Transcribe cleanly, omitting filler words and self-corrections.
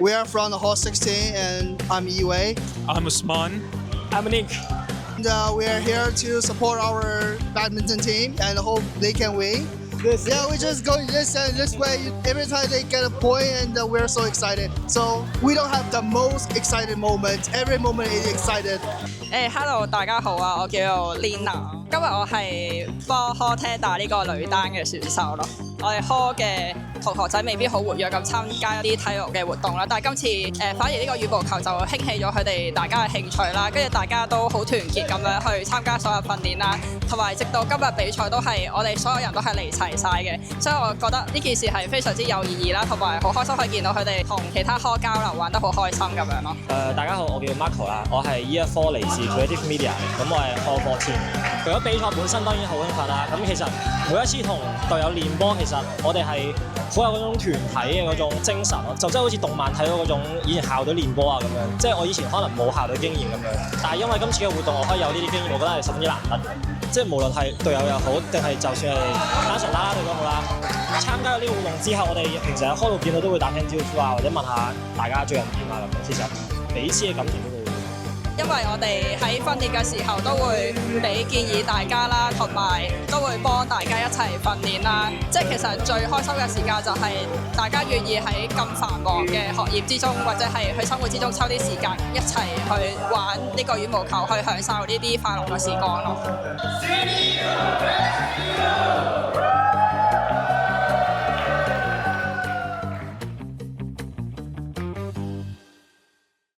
We are from the Hall 16 and I'm Yiwei. I'm Usman. I'm Nick. And we are here to support our badminton team and hope they can win. Yeah, we just go this and this way. Every time they get a point and we're so excited. So we don't have the most excited moment. Every moment is excited. Hello 大家好啊，我叫做 Lina， 今日我係幫 Hall 廳打呢個女單嘅選手咯。我哋 Hall 嘅同學仔未必好活躍咁參加一啲體育嘅活動啦，但係今次反而呢個羽毛球就興起咗佢哋大家嘅興趣啦，跟住大家都好團結咁樣去參加所有訓練啦，同埋直到今日比賽都係我哋所有人都係嚟齊晒嘅，所以我覺得呢件事係非常之有意義啦，同埋好開心可以見到佢哋同其他 Hall 交流玩得好開心咁樣咯。大家好，我叫 Marco 啦，我係 Year 4嚟自 Creative Media 嘅，咁我係 Hall 14。除咗比賽本身當然好興奮啦，咁其實每一次同隊友練波，其實我哋係好有嗰種團體嘅嗰種精神咯，就真係好似動漫睇到嗰種以前校隊練波啊咁樣，即係我以前可能冇校隊經驗咁樣，但係因為今次嘅活動我可以有呢啲經驗，我覺得係十分之難得嘅，即係無論係隊友又好，定係就算係單純啦啦隊都好啦，參加咗呢個活動之後，我哋平時喺 Hall 度見到都會打聲招呼啊，或者問下大家最近點啊咁樣，其實彼此嘅感情都會。因為我哋喺訓練嘅時候都會俾建議大家啦，同埋都會幫大家一齊訓練啦。即係其實最開心嘅時間就係大家願意喺咁繁忙嘅學業之中，或者係去生活之中抽啲時間一齊去玩呢個羽毛球，去享受呢啲快樂嘅時光咯。